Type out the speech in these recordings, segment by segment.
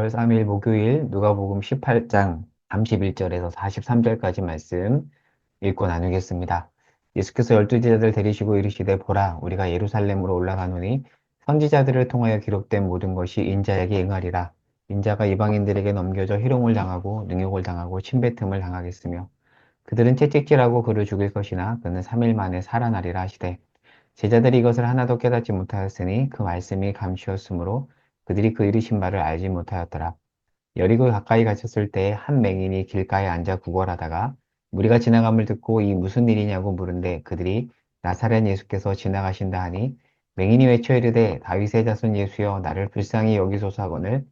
10월 3일 목요일 누가복음 18장 31절에서 43절까지 말씀 읽고 나누겠습니다. 예수께서 12제자들 데리시고 이르시되 보라 우리가 예루살렘으로 올라가노니 선지자들을 통하여 기록된 모든 것이 인자에게 응하리라. 인자가 이방인들에게 넘겨져 희롱을 당하고 능욕을 당하고 침뱉음을 당하겠으며 그들은 채찍질하고 그를 죽일 것이나 그는 3일 만에 살아나리라 하시되 제자들이 이것을 하나도 깨닫지 못하였으니 그 말씀이 감추었으므로 그들이 그 이르신 바를 알지 못하였더라. 여리고 가까이 가셨을 때 한 맹인이 길가에 앉아 구걸하다가 무리가 지나감을 듣고 이 무슨 일이냐고 물은데 그들이 나사렛 예수께서 지나가신다 하니 맹인이 외쳐 이르되 다윗의 자손 예수여 나를 불쌍히 여기소서 하거늘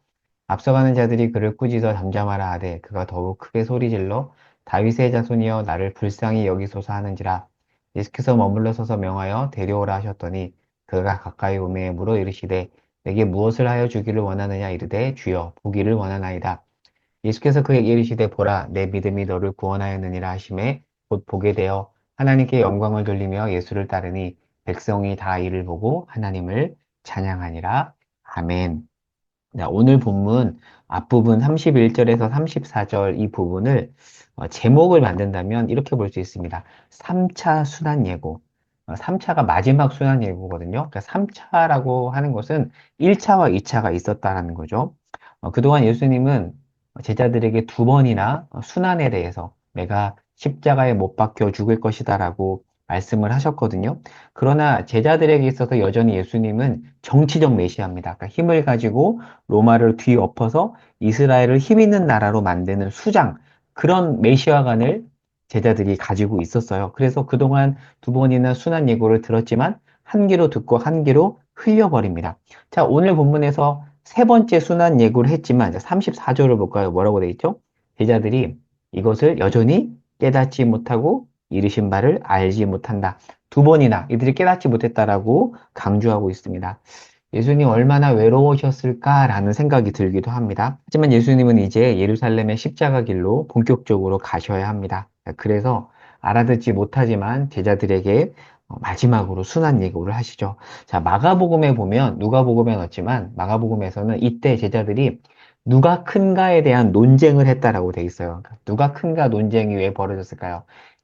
앞서가는 자들이 그를 꾸짖어 잠잠하라 하되 그가 더욱 크게 소리질러 다윗의 자손이여 나를 불쌍히 여기소서 하는지라. 예수께서 머물러 서서 명하여 데려오라 하셨더니 그가 가까이 오매 물어 이르시되 내게 무엇을 하여 주기를 원하느냐 이르되 주여 보기를 원하나이다. 예수께서 그에게 이르시되 보라 내 믿음이 너를 구원하였느니라 하시매 곧 보게 되어 하나님께 영광을 돌리며 예수를 따르니 백성이 다 이를 보고 하나님을 찬양하니라. 아멘. 자, 오늘 본문 앞부분 31절에서 34절 이 부분을 제목을 만든다면 이렇게 볼 수 있습니다. 3차 순환 예고. 3차가 마지막 순환 예고거든요. 그러니까 3차라고 하는 것은 1차와 2차가 있었다라는 거죠. 그동안 예수님은 제자들에게 두 번이나 순환에 대해서 내가 십자가에 못 박혀 죽을 것이다라고 말씀을 하셨거든요. 그러나 제자들에게 있어서 여전히 예수님은 정치적 메시아입니다. 그러니까 힘을 가지고 로마를 뒤엎어서 이스라엘을 힘 있는 나라로 만드는 수장, 그런 메시아관을 제자들이 가지고 있었어요. 그래서 그동안 두 번이나 순환 예고를 들었지만 한 귀로 듣고 한 귀로 흘려버립니다. 자, 오늘 본문에서 세 번째 순환 예고를 했지만 34절을 볼까요? 뭐라고 되어 있죠? 제자들이 이것을 여전히 깨닫지 못하고 이르신 바를 알지 못한다. 두 번이나 이들이 깨닫지 못했다라고 강조하고 있습니다. 예수님 얼마나 외로우셨을까라는 생각이 들기도 합니다. 하지만 예수님은 이제 예루살렘의 십자가 길로 본격적으로 가셔야 합니다. 그래서 알아듣지 못하지만 제자들에게 마지막으로 순환 예고를 하시죠. 자, 마가복음에 보면 누가복음에 넣었지만 마가복음에서는 이때 제자들이 누가 큰가에 대한 논쟁을 했다라고 돼 있어요. 누가 큰가 논쟁이 왜 벌어졌을까요?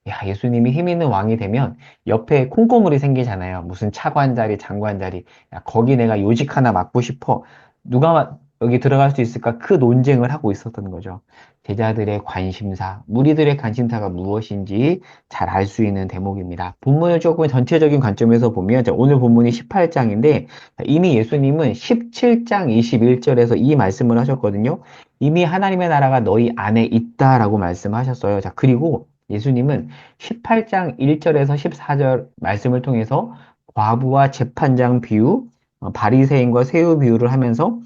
야, 예수님이 힘 있는 왕이 되면 옆에 콩고물이 생기잖아요. 무슨 차관 자리, 장관 자리. 야, 거기 내가 요직 하나 맡고 싶어. 누가 여기 들어갈 수 있을까? 그 논쟁을 하고 있었던 거죠. 제자들의 관심사, 무리들의 관심사가 무엇인지 잘 알 수 있는 대목입니다. 본문을 조금 전체적인 관점에서 보면 오늘 본문이 18장인데 이미 예수님은 17장 21절에서 이 말씀을 하셨거든요. 이미 하나님의 나라가 너희 안에 있다라고 말씀하셨어요. 자, 그리고 예수님은 18장 1절에서 14절 말씀을 통해서 과부와 재판장 비유, 바리새인과 세우 비유를 하면서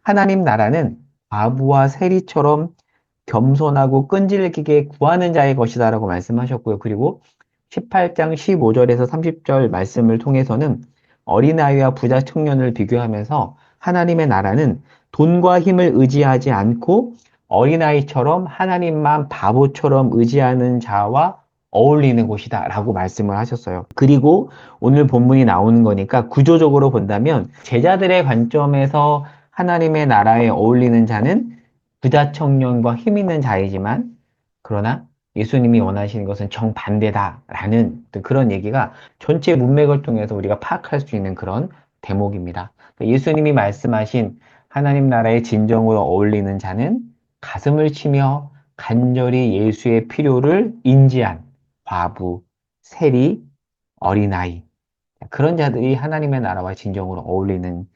하나님 나라는 과부와 세리처럼 겸손하고 끈질기게 구하는 자의 것이다라고 말씀하셨고요. 그리고 18장 15절에서 30절 말씀을 통해서는 어린아이와 부자 청년을 비교하면서 하나님의 나라는 돈과 힘을 의지하지 않고 어린아이처럼 하나님만 바보처럼 의지하는 자와 어울리는 곳이다 라고 말씀을 하셨어요. 그리고 오늘 본문이 나오는 거니까 구조적으로 본다면 제자들의 관점에서 하나님의 나라에 어울리는 자는 부자 청년과 힘 있는 자이지만 그러나 예수님이 원하시는 것은 정반대다라는 그런 얘기가 전체 문맥을 통해서 우리가 파악할 수 있는 그런 대목입니다. 예수님이 말씀하신 하나님 나라의 진정으로 어울리는 자는 가슴을 치며 간절히 예수의 필요를 인지한 과부, 세리, 어린아이 그런 자들이 하나님의 나라와 진정으로 어울리는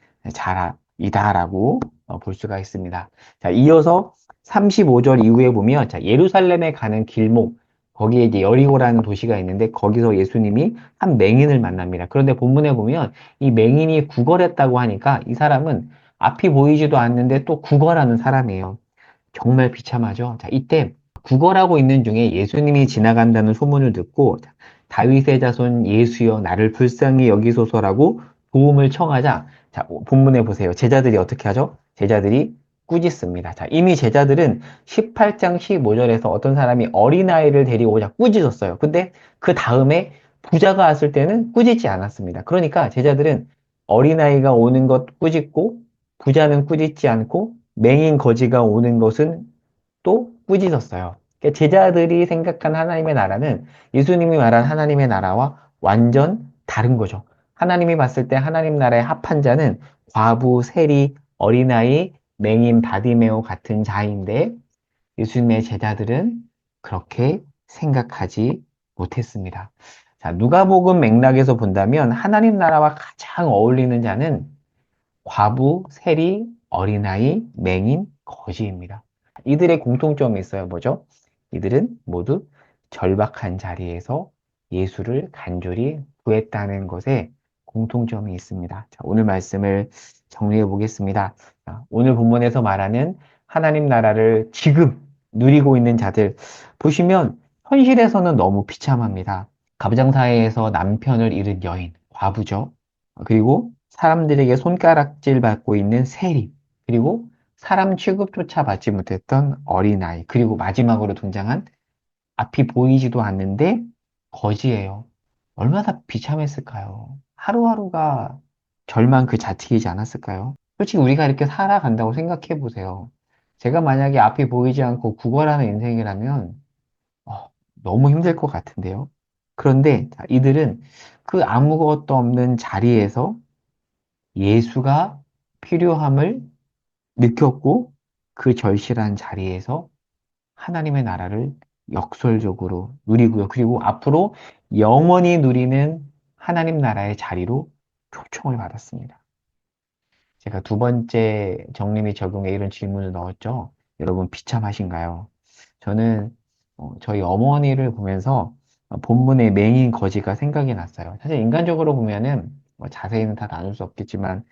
자이다라고 볼 수가 있습니다. 자, 이어서 35절 이후에 보면 자, 예루살렘에 가는 길목 거기에 이제 여리고라는 도시가 있는데 거기서 예수님이 한 맹인을 만납니다. 그런데 본문에 보면 이 맹인이 구걸했다고 하니까 이 사람은 앞이 보이지도 않는데 또 구걸하는 사람이에요. 정말 비참하죠. 자, 이때 구걸하고 있는 중에 예수님이 지나간다는 소문을 듣고 다윗의 자손 예수여 나를 불쌍히 여기소서라고 도움을 청하자. 자, 본문에 보세요. 제자들이 어떻게 하죠? 제자들이 꾸짖습니다. 자, 이미 제자들은 18장 15절에서 어떤 사람이 어린아이를 데리고 오자 꾸짖었어요. 근데 그 다음에 부자가 왔을 때는 꾸짖지 않았습니다. 그러니까 제자들은 어린아이가 오는 것 꾸짖고 부자는 꾸짖지 않고 맹인 거지가 오는 것은 또 꾸짖었어요. 그러니까 제자들이 생각한 하나님의 나라는 예수님이 말한 하나님의 나라와 완전 다른 거죠. 하나님이 봤을 때 하나님 나라의 합한 자는 과부, 세리, 어린아이, 맹인, 바디메오 같은 자인데 예수님의 제자들은 그렇게 생각하지 못했습니다. 자, 누가복음 맥락에서 본다면 하나님 나라와 가장 어울리는 자는 과부, 세리, 어린아이, 맹인, 거지입니다. 이들의 공통점이 있어요. 뭐죠? 이들은 모두 절박한 자리에서 예수를 간절히 구했다는 것에 공통점이 있습니다. 자, 오늘 말씀을 정리해 보겠습니다. 자, 오늘 본문에서 말하는 하나님 나라를 지금 누리고 있는 자들 보시면 현실에서는 너무 비참합니다. 가부장사회에서 남편을 잃은 여인, 과부죠. 그리고 사람들에게 손가락질 받고 있는 세리, 그리고 사람 취급조차 받지 못했던 어린아이, 그리고 마지막으로 등장한 앞이 보이지도 않는데 거지예요. 얼마나 비참했을까요? 하루하루가 절망 그 자체이지 않았을까요? 솔직히 우리가 이렇게 살아간다고 생각해 보세요. 제가 만약에 앞이 보이지 않고 구걸하는 인생이라면 어, 너무 힘들 것 같은데요. 그런데 자, 이들은 그 아무것도 없는 자리에서 예수가 필요함을 느꼈고 그 절실한 자리에서 하나님의 나라를 역설적으로 누리고요. 그리고 앞으로 영원히 누리는 하나님 나라의 자리로 초청을 받았습니다. 제가 두 번째 정리 및 적용에 이런 질문을 넣었죠. 여러분 비참하신가요? 저는 저희 어머니를 보면서 본문의 맹인 거지가 생각이 났어요. 사실 인간적으로 보면은 뭐 자세히는 다 나눌 수 없겠지만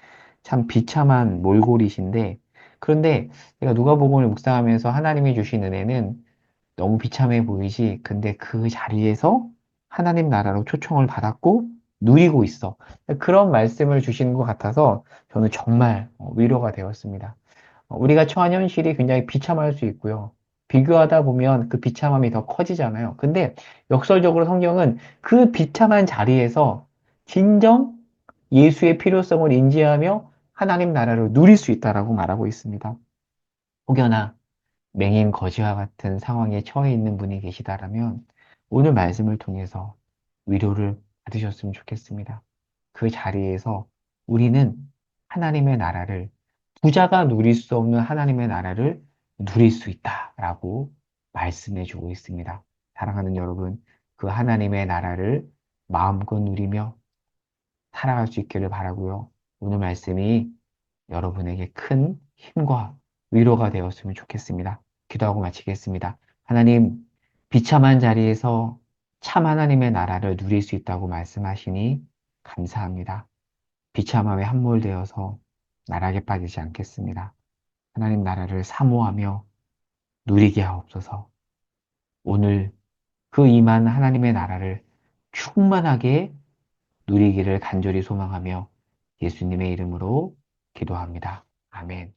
참 비참한 몰골이신데 그런데 제가 누가복음을 묵상하면서 하나님이 주신 은혜는 너무 비참해 보이지. 근데 그 자리에서 하나님 나라로 초청을 받았고 누리고 있어. 그런 말씀을 주시는 것 같아서 저는 정말 위로가 되었습니다. 우리가 처한 현실이 굉장히 비참할 수 있고요. 비교하다 보면 그 비참함이 더 커지잖아요. 근데 역설적으로 성경은 그 비참한 자리에서 진정 예수의 필요성을 인지하며 하나님 나라를 누릴 수 있다라고 말하고 있습니다. 혹여나 맹인 거지와 같은 상황에 처해 있는 분이 계시다라면 오늘 말씀을 통해서 위로를 받으셨으면 좋겠습니다. 그 자리에서 우리는 하나님의 나라를 부자가 누릴 수 없는 하나님의 나라를 누릴 수 있다라고 말씀해 주고 있습니다. 사랑하는 여러분, 그 하나님의 나라를 마음껏 누리며 살아갈 수 있기를 바라고요. 오늘 말씀이 여러분에게 큰 힘과 위로가 되었으면 좋겠습니다. 기도하고 마치겠습니다. 하나님, 비참한 자리에서 참 하나님의 나라를 누릴 수 있다고 말씀하시니 감사합니다. 비참함에 함몰되어서 나락에 빠지지 않겠습니다. 하나님 나라를 사모하며 누리게 하옵소서. 오늘 그 임한 하나님의 나라를 충만하게 누리기를 간절히 소망하며 예수님의 이름으로 기도합니다. 아멘.